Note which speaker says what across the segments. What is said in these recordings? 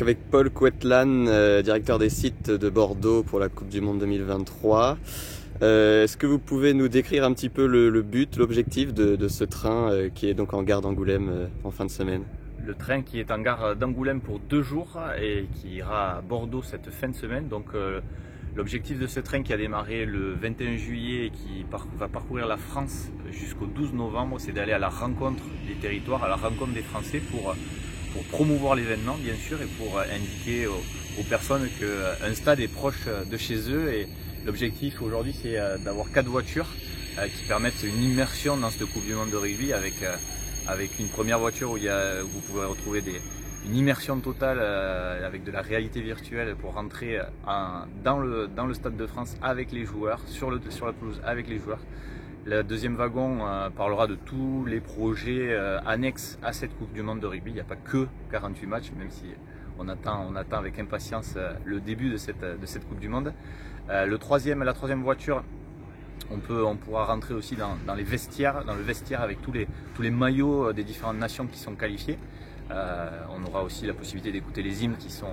Speaker 1: avec Paul Coetlan, directeur des sites de Bordeaux pour la Coupe du Monde 2023. Est-ce que vous pouvez nous décrire un petit peu le but, l'objectif de ce train qui est donc en gare d'Angoulême en fin de semaine?
Speaker 2: Le train qui est en gare d'Angoulême pour 2 jours et qui ira à Bordeaux cette fin de semaine. Donc l'objectif de ce train qui a démarré le 21 juillet et qui va parcourir la France jusqu'au 12 novembre, c'est d'aller à la rencontre des territoires, à la rencontre des Français pour promouvoir l'événement bien sûr et pour indiquer aux personnes qu'un stade est proche de chez eux. Et l'objectif aujourd'hui c'est d'avoir 4 voitures qui permettent une immersion dans cette Coupe du Monde de rugby avec une première voiture où vous pouvez retrouver une immersion totale avec de la réalité virtuelle pour rentrer dans le Stade de France avec les joueurs, sur la pelouse avec les joueurs. Le deuxième wagon parlera de tous les projets annexes à cette Coupe du Monde de rugby. Il n'y a pas que 48 matchs, même si on attend avec impatience le début de cette Coupe du Monde. La troisième voiture, on pourra rentrer aussi dans le vestiaire avec tous les maillots des différentes nations qui sont qualifiées. On aura aussi la possibilité d'écouter les hymnes qui sont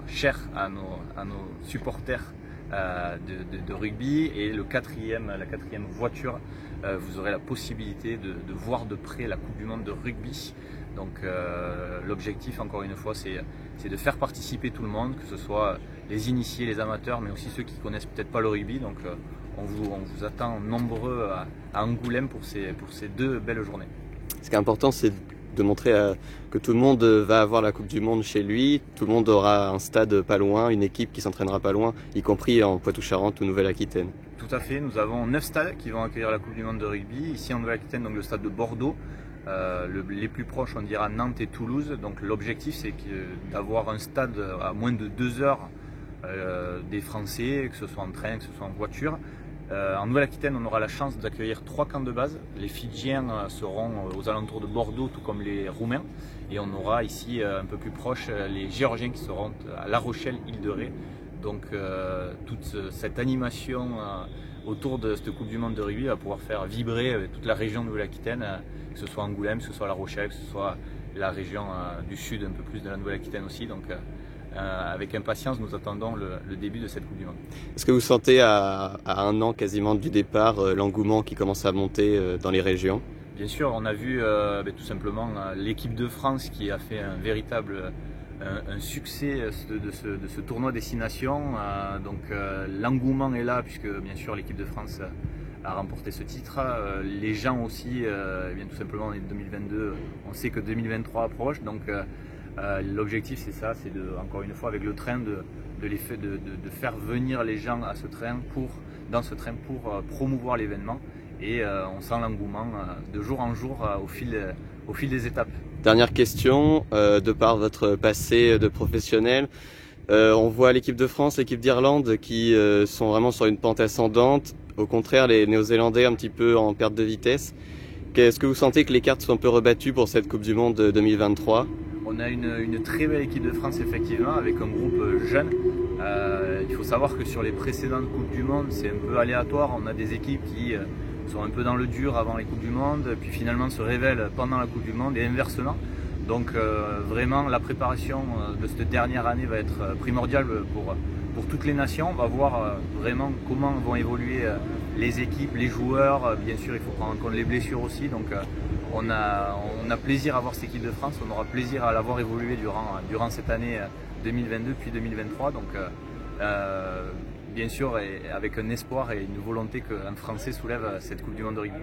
Speaker 2: chers à nos supporters de rugby. Et la quatrième voiture, vous aurez la possibilité de voir de près la Coupe du Monde de rugby. Donc l'objectif encore une fois c'est de faire participer tout le monde, que ce soit les initiés, les amateurs, mais aussi ceux qui connaissent peut-être pas le rugby. Donc on vous attend nombreux à Angoulême pour ces 2 belles journées.
Speaker 1: Ce qui est important, c'est de montrer que tout le monde va avoir la Coupe du Monde chez lui, tout le monde aura un stade pas loin, une équipe qui s'entraînera pas loin, y compris en Poitou-Charentes ou Nouvelle-Aquitaine.
Speaker 2: Tout à fait, nous avons 9 stades qui vont accueillir la Coupe du Monde de rugby. Ici en Nouvelle-Aquitaine, donc le stade de Bordeaux, les plus proches on dira Nantes et Toulouse. Donc l'objectif c'est d'avoir un stade à moins de 2 heures des Français, que ce soit en train, que ce soit en voiture. En Nouvelle-Aquitaine, on aura la chance d'accueillir 3 camps de base. Les Fidjiens seront aux alentours de Bordeaux, tout comme les Roumains. Et on aura ici, un peu plus proche, les Géorgiens qui seront à La Rochelle, Île de Ré. Donc toute cette animation autour de cette Coupe du Monde de rugby va pouvoir faire vibrer toute la région de Nouvelle-Aquitaine, que ce soit Angoulême, que ce soit La Rochelle, que ce soit la région du sud, un peu plus de la Nouvelle-Aquitaine aussi. Donc avec impatience, nous attendons le début de cette Coupe du Monde.
Speaker 1: Est-ce que vous sentez à 1 an quasiment du départ l'engouement qui commence à monter dans les régions?
Speaker 2: Bien sûr, on a vu tout simplement l'équipe de France qui a fait un véritable succès de ce tournoi Destination. Donc l'engouement est là puisque bien sûr l'équipe de France a remporté ce titre. Les gens aussi, bien tout simplement en 2022, on sait que 2023 approche. Donc l'objectif c'est ça, c'est encore une fois avec le train de faire venir les gens dans ce train pour promouvoir l'événement. Et on sent l'engouement de jour en jour au fil des étapes.
Speaker 1: Dernière question, de par votre passé de professionnel, on voit l'équipe de France, l'équipe d'Irlande qui sont vraiment sur une pente ascendante. Au contraire, les Néo-Zélandais un petit peu en perte de vitesse. Est-ce que vous sentez que les cartes sont un peu rebattues pour cette Coupe du Monde 2023?
Speaker 2: On a une très belle équipe de France effectivement, avec un groupe jeune. Il faut savoir que sur les précédentes Coupes du Monde, c'est un peu aléatoire. On a des équipes qui sont un peu dans le dur avant les Coupes du Monde, puis finalement se révèlent pendant la Coupe du Monde et inversement. Donc vraiment la préparation de cette dernière année va être primordiale pour toutes les nations. On va voir vraiment comment vont évoluer les équipes, les joueurs. Bien sûr il faut prendre en compte les blessures aussi. Donc on a plaisir à voir cette équipe de France, on aura plaisir à la voir évoluer durant cette année 2022 puis 2023. Donc bien sûr, et avec un espoir et une volonté qu'un Français soulève cette Coupe du Monde de rugby.